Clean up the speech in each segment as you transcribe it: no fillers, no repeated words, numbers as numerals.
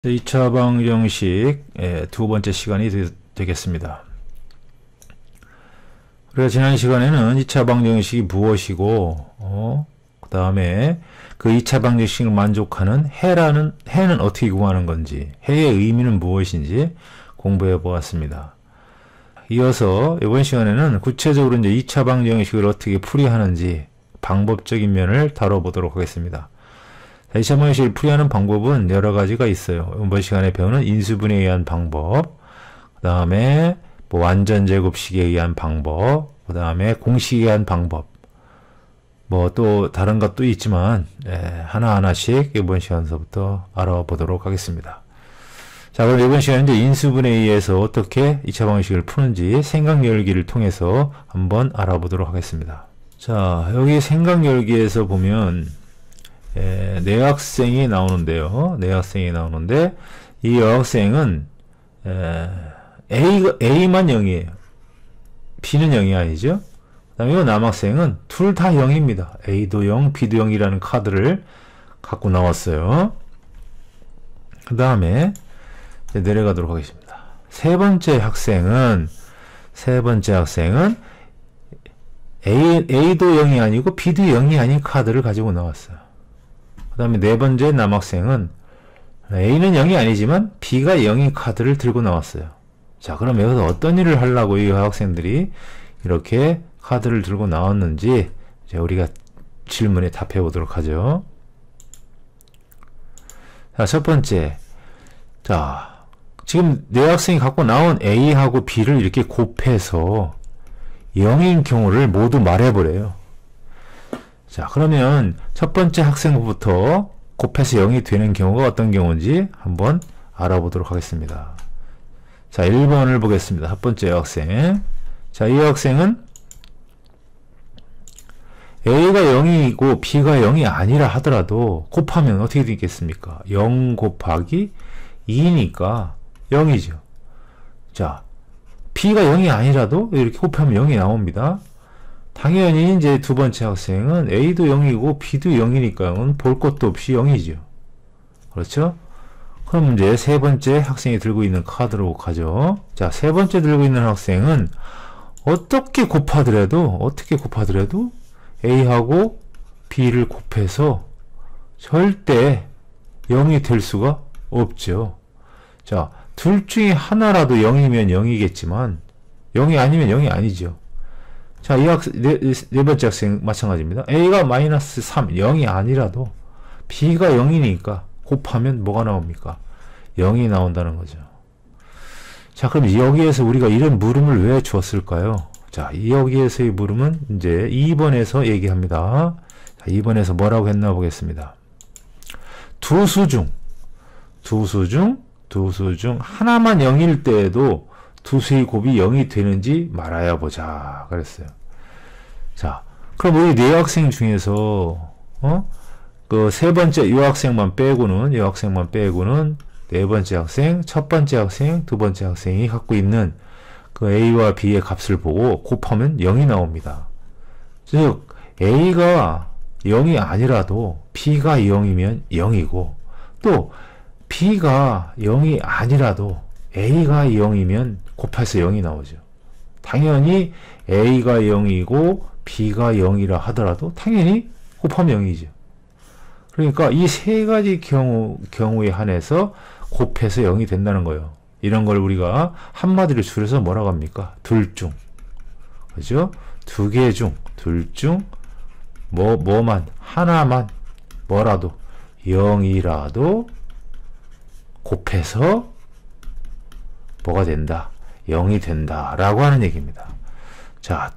2차 방정식 두 번째 시간이 되겠습니다. 그래서 지난 시간에는 2차 방정식이 무엇이고 그 다음에 그 2차 방정식을 만족하는 해는 어떻게 구하는 건지, 해의 의미는 무엇인지 공부해 보았습니다. 이어서 이번 시간에는 구체적으로 이제 2차 방정식을 어떻게 풀이하는지 방법적인 면을 다뤄보도록 하겠습니다. 2차 방정식을 풀이하는 방법은 여러 가지가 있어요. 이번 시간에 배우는 인수분해에 의한 방법, 그 다음에 완전 제곱식에 의한 방법, 그 다음에 공식에 의한 방법, 또 다른 것도 있지만 하나하나씩 이번 시간서부터 알아보도록 하겠습니다. 자, 그럼 이번 시간은 이제 인수분해에 의해서 어떻게 2차 방정식을 푸는지 생각 열기를 통해서 한번 알아보도록 하겠습니다. 자, 여기 생각 열기에서 보면 내학생이 나오는데요. 내학생이 나오는데 이 여학생은 A만 0이에요. B는 0이 아니죠. 그 다음에 이 남학생은 둘 다 0입니다. A도 0, B도 0이라는 카드를 갖고 나왔어요. 그 다음에 내려가도록 하겠습니다. 세 번째 학생은 A도 0이 아니고 B도 0이 아닌 카드를 가지고 나왔어요. 그 다음에 네 번째 남학생은 A는 0이 아니지만 B가 0인 카드를 들고 나왔어요. 자, 그럼 여기서 어떤 일을 하려고 이 학생들이 이렇게 카드를 들고 나왔는지 이제 우리가 질문에 답해 보도록 하죠. 자, 첫 번째. 자, 지금 네 학생이 갖고 나온 A하고 B를 이렇게 곱해서 0인 경우를 모두 말해버려요. 자, 그러면 첫 번째 학생부터 곱해서 0이 되는 경우가 어떤 경우인지 한번 알아보도록 하겠습니다. 자, 1번을 보겠습니다. 첫 번째 여학생. 자, 이 학생은 A가 0이고 B가 0이 아니라 하더라도 곱하면 어떻게 되겠습니까? 0 곱하기 2니까 0이죠. 자, B가 0이 아니라도 이렇게 곱하면 0이 나옵니다. 당연히 이제 두 번째 학생은 A도 0이고 B도 0이니까 볼 것도 없이 0이죠. 그렇죠? 그럼 이제 세 번째 학생이 들고 있는 카드로 가죠. 자, 세 번째 들고 있는 학생은 어떻게 곱하더라도 A하고 B를 곱해서 절대 0이 될 수가 없죠. 자, 둘 중에 하나라도 0이면 0이겠지만 0이 아니면 0이 아니죠. 자, 네 번째 학생 마찬가지입니다. A가 마이너스 3, 0이 아니라도 B가 0이니까 곱하면 뭐가 나옵니까? 0이 나온다는 거죠. 자, 그럼 여기에서 우리가 이런 물음을 왜 주었을까요? 자, 여기에서의 물음은 이제 2번에서 얘기합니다. 자, 2번에서 뭐라고 했나 보겠습니다. 두 수 중 하나만 0일 때에도 두 수의 곱이 0이 되는지 말아야 보자 그랬어요. 자, 그럼 우리 네 학생 중에서 그 세 번째 이 학생만 빼고는 네 번째 학생, 첫 번째 학생, 두 번째 학생이 갖고 있는 그 A와 B의 값을 보고 곱하면 0이 나옵니다. 즉 A가 0이 아니라도 B가 0이면 0이고, 또 B가 0이 아니라도 A가 0이면 곱해서 0이 나오죠. 당연히 A가 0이고 B가 0이라 하더라도 당연히 곱하면 0이죠. 그러니까 이 세 가지 경우에 한해서 곱해서 0이 된다는 거예요. 이런 걸 우리가 한마디로 줄여서 뭐라고 합니까? 둘 중. 그죠? 두 개 중, 둘 중, 뭐만, 하나만, 뭐라도, 0이라도 곱해서 뭐가 된다? 0이 된다. 라고 하는 얘기입니다. 자,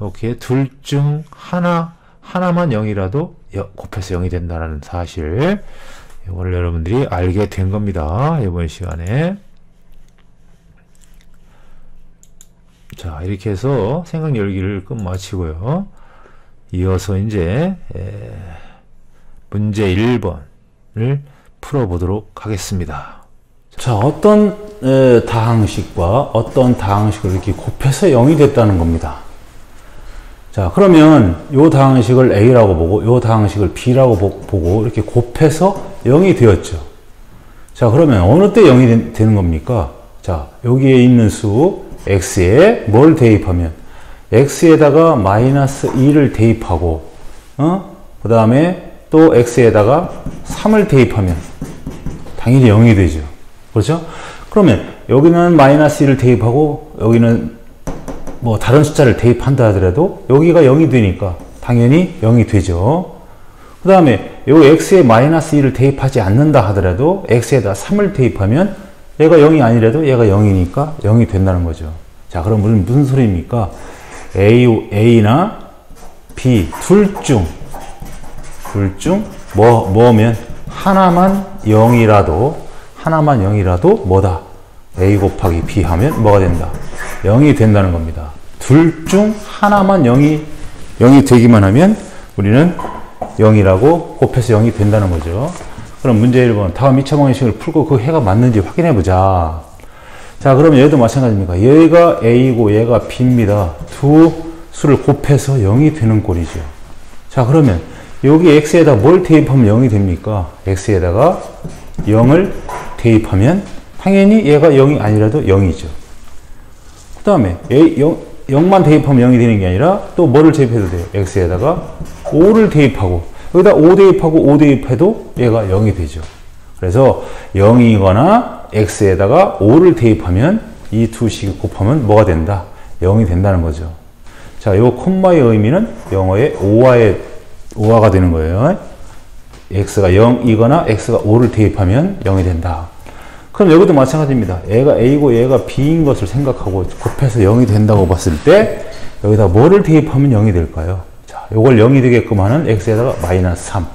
이렇게 둘 중 하나만 0이라도 곱해서 0이 된다는 사실, 이걸 여러분들이 알게 된 겁니다. 이번 시간에. 자, 이렇게 해서 생각 열기를 끝마치고요. 이어서 이제 문제 1번을 풀어보도록 하겠습니다. 자, 어떤 다항식과 어떤 다항식을 이렇게 곱해서 0이 됐다는 겁니다. 자, 그러면 요 다항식을 A라고 보고 요 다항식을 B라고 보고 이렇게 곱해서 0이 되었죠. 자, 그러면 어느 때 0이 되는 겁니까? 자, 여기에 있는 수 x에 뭘 대입하면 x에다가 마이너스 2를 대입하고 그 다음에 또 x에다가 3을 대입하면 당연히 0이 되죠. 그렇죠? 그러면 여기는 마이너스 1을 대입하고 여기는 뭐 다른 숫자를 대입한다 하더라도 여기가 0이 되니까 당연히 0이 되죠. 그 다음에 요 x에 마이너스 2를 대입하지 않는다 하더라도 x에다 3을 대입하면 얘가 0이 아니라도 얘가 0이니까 0이 된다는 거죠. 자, 그럼 우리는 무슨 소리입니까? A나 B 둘 중 뭐면 하나만 0이라도 뭐다? A 곱하기 B 하면 뭐가 된다? 0이 된다는 겁니다. 둘 중 하나만 0이 되기만 하면 우리는 0이라고 곱해서 0이 된다는 거죠. 그럼 문제 1번 다음 2차 방정식을 풀고 그 해가 맞는지 확인해 보자. 자, 그러면 얘도 마찬가지입니다. 얘가 A고 얘가 B입니다. 두 수를 곱해서 0이 되는 꼴이죠. 자, 그러면 여기 X에다 뭘 대입하면 0이 됩니까? X에다가 0을 대입하면 당연히 얘가 0이 아니라도 0이죠. 그 다음에 0만 대입하면 0이 되는 게 아니라 또 뭐를 대입해도 돼요? X에다가 5를 대입하고 여기다 5 대입하고 5 대입해도 얘가 0이 되죠. 그래서 0이거나 X에다가 5를 대입하면 이 두 식을 곱하면 뭐가 된다? 0이 된다는 거죠. 자, 요 콤마의 의미는 영어의 오화가 되는 거예요. X가 0이거나 X가 5를 대입하면 0이 된다. 그럼 여기도 마찬가지입니다. 얘가 A고 얘가 B인 것을 생각하고 곱해서 0이 된다고 봤을 때 여기다 뭐를 대입하면 0이 될까요? 자, 요걸 0이 되게끔 하는 X에다가 마이너스 3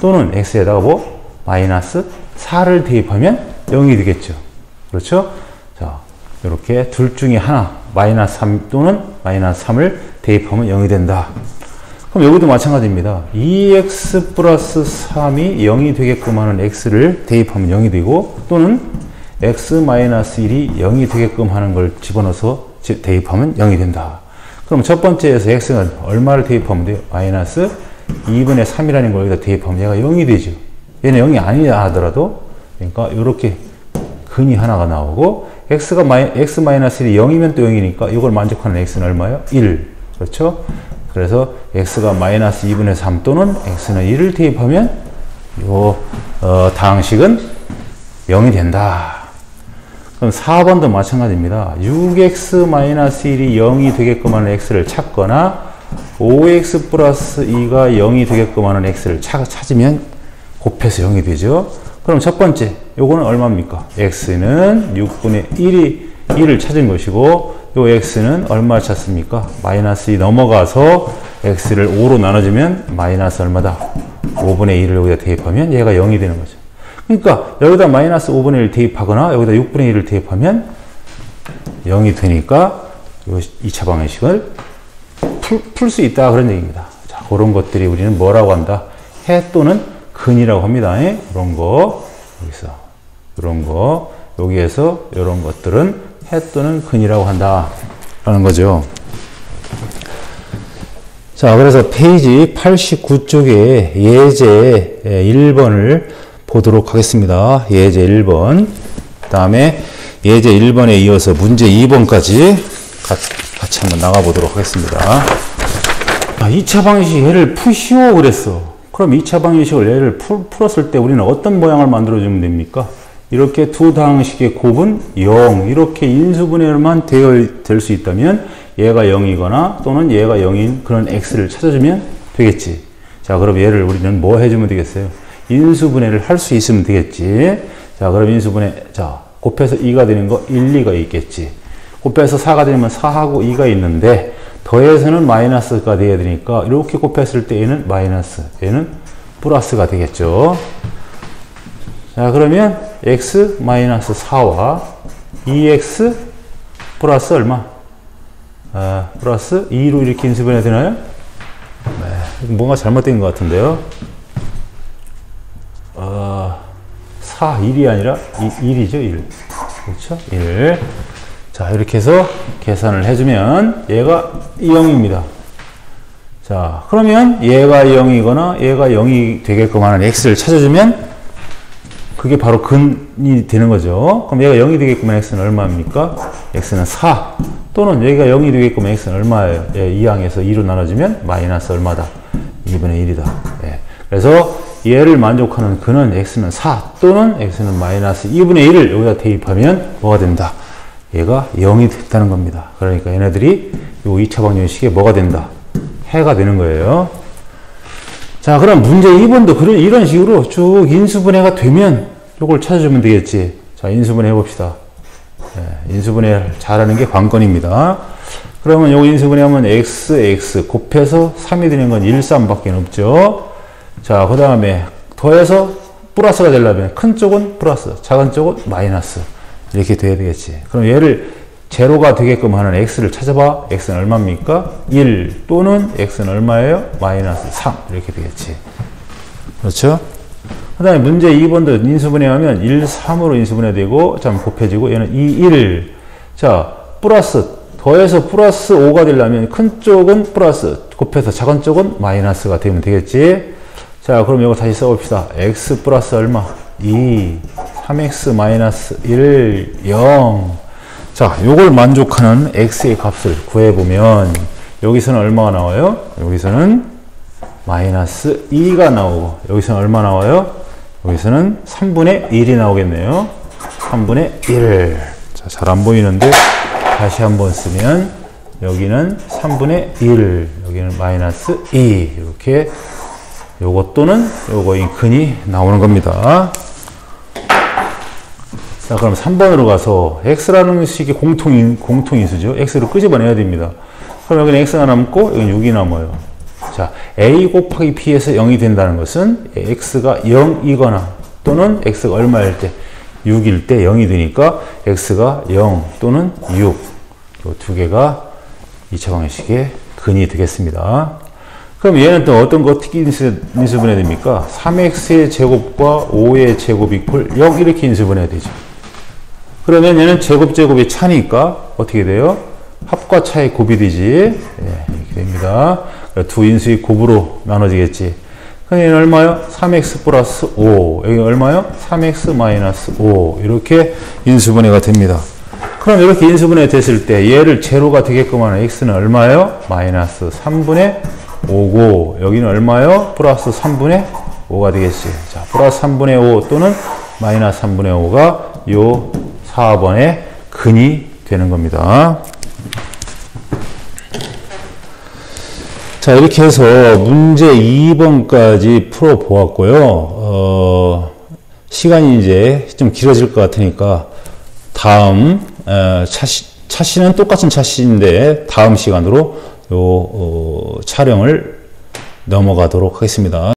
또는 X에다가 뭐? 마이너스 4를 대입하면 0이 되겠죠. 그렇죠? 자, 이렇게 둘 중에 하나 마이너스 3 또는 마이너스 3을 대입하면 0이 된다. 그럼 여기도 마찬가지입니다. 2x 플러스 3이 0이 되게끔 하는 x를 대입하면 0이 되고 또는 x 마이너스 1이 0이 되게끔 하는 걸 집어넣어서 대입하면 0이 된다. 그럼 첫 번째에서 x는 얼마를 대입하면 돼요? 마이너스 2분의 3이라는 걸 여기다 대입하면 얘가 0이 되죠. 얘는 0이 아니라 하더라도 그러니까 이렇게 근이 하나가 나오고 x 마이너스 1이 0이면 또 0이니까 이걸 만족하는 x는 얼마예요? 1. 그렇죠? 그래서 x가 마이너스 2분의 3 또는 x는 1을 대입하면 요 다항식은 0이 된다. 그럼 4번도 마찬가지입니다. 6x 마이너스 1이 0이 되게끔 하는 x를 찾거나 5x 플러스 2가 0이 되게끔 하는 x를 찾으면 곱해서 0이 되죠. 그럼 첫 번째 요거는 얼마입니까? x는 6분의 1을 찾은 것이고 요 x는 얼마 찾습니까? 마이너스 2 넘어가서 x를 5로 나눠주면 마이너스 얼마다? 5분의 1을 여기다 대입하면 얘가 0이 되는 거죠. 그러니까 여기다 마이너스 5분의 1 대입하거나 여기다 6분의 1을 대입하면 0이 되니까 요 2차 방정식을 풀 수 있다 그런 얘기입니다. 자, 그런 것들이 우리는 뭐라고 한다? 해 또는 근이라고 합니다. 이런 거 여기서 이런 거 여기에서 이런 것들은 해 또는 근이라고 한다 라는 거죠. 자, 그래서 페이지 89쪽에 예제 1번을 보도록 하겠습니다. 예제 1번 그 다음에 예제 1번에 이어서 문제 2번까지 같이 한번 나가 보도록 하겠습니다. 2차 방정식 얘를 푸시오 그랬어. 그럼 2차 방정식을 얘를 풀었을 때 우리는 어떤 모양을 만들어 주면 됩니까? 이렇게 두 다항식의 곱은 0 이렇게 인수분해만 될 수 있다면 얘가 0이거나 또는 얘가 0인 그런 x를 찾아주면 되겠지. 자, 그럼 얘를 우리는 뭐 해주면 되겠어요? 인수분해를 할 수 있으면 되겠지. 자, 그럼 인수분해, 자, 곱해서 2가 되는 거 1, 2가 있겠지. 곱해서 4가 되면 4하고 2가 있는데 더해서는 마이너스가 돼야 되니까 이렇게 곱했을 때 얘는 마이너스, 얘는 플러스가 되겠죠. 자, 그러면 x 마이너스 4와 2x 플러스 얼마? 플러스 2로 이렇게 인수분해 되나요? 네, 뭔가 잘못된 것 같은데요. 4, 1이 아니라 1이죠, 1. 그렇죠? 1. 자, 이렇게 해서 계산을 해주면 얘가 0입니다. 자, 그러면 얘가 0이거나 얘가 0이 되게끔 하는 x를 찾아주면 그게 바로 근이 되는 거죠. 그럼 얘가 0이 되게끔 x는 얼마입니까? x는 4. 또는 여기가 0이 되게끔 x는 얼마예요? 예, 2항에서 2로 나눠주면 마이너스 얼마다? 2분의 1이다. 예. 그래서 얘를 만족하는 근은 x는 4 또는 x는 마이너스 2분의 1을 여기다 대입하면 뭐가 된다? 얘가 0이 됐다는 겁니다. 그러니까 얘네들이 요 2차 방정식에 뭐가 된다? 해가 되는 거예요. 자, 그럼 문제 2번도 이런 식으로 쭉 인수분해가 되면 요걸 찾아주면 되겠지. 자, 인수분해 해봅시다. 네, 인수분해 잘하는 게 관건입니다. 그러면 요거 인수분해하면 x 곱해서 3이 되는 건 1, 3밖에 없죠. 자, 그 다음에 더해서 플러스가 되려면 큰 쪽은 플러스, 작은 쪽은 마이너스. 이렇게 돼야 되겠지. 그럼 얘를 제로가 되게끔 하는 x를 찾아봐. x는 얼마입니까? 1 또는 x는 얼마예요? 마이너스 3 이렇게 되겠지. 그렇죠? 그 다음에 문제 2번도 인수분해하면 1, 3으로 인수분해되고 자, 곱해지고 얘는 2, 1. 자, 플러스 더해서 플러스 5가 되려면 큰 쪽은 플러스 곱해서 작은 쪽은 마이너스가 되면 되겠지. 자, 그럼 이거 다시 써봅시다. x 플러스 얼마? 2 3x 마이너스 1 0. 자, 요걸 만족하는 x의 값을 구해보면 여기서는 얼마가 나와요? 여기서는 마이너스 2가 나오고 여기서는 얼마 나와요? 여기서는 3분의 1이 나오겠네요. 3분의 1. 자, 잘 안 보이는데 다시 한번 쓰면 여기는 3분의 1, 여기는 마이너스 2 이렇게 요것 또는 요거의 근이 나오는 겁니다. 자, 그럼 3번으로 가서 x라는 식이 공통인수죠. x를 끄집어내야 됩니다. 그럼 여기는 x가 남고 여기는 6이 남아요. 자, a 곱하기 b에서 0이 된다는 것은 x가 0이거나 또는 x가 얼마일 때 6일 때 0이 되니까 x가 0 또는 6. 이 두 개가 2차 방정식의 근이 되겠습니다. 그럼 얘는 또 어떤 거 어떻게 인수분해 됩니까? 3x의 제곱과 5의 제곱 이퀄 0 이렇게 인수분해야 되죠. 그러면 얘는 제곱이 차니까 어떻게 돼요? 합과 차의 곱이 되지. 예, 이렇게 됩니다. 두 인수의 곱으로 나눠지겠지. 그럼 얘는 얼마요? 3x 플러스 5. 여기 얼마요? 3x 마이너스 5. 이렇게 인수분해가 됩니다. 그럼 이렇게 인수분해 됐을 때 얘를 제로가 되게끔 하는 x는 얼마요? 마이너스 3분의 5고 여기는 얼마요? 플러스 3분의 5가 되겠지. 자, 플러스 3분의 5 또는 마이너스 3분의 5가 요 4번의 근이 되는 겁니다. 자, 이렇게 해서 문제 2번까지 풀어 보았고요. 시간이 이제 좀 길어질 것 같으니까 다음 차시는 똑같은 차시인데 다음 시간으로 촬영을 넘어가도록 하겠습니다.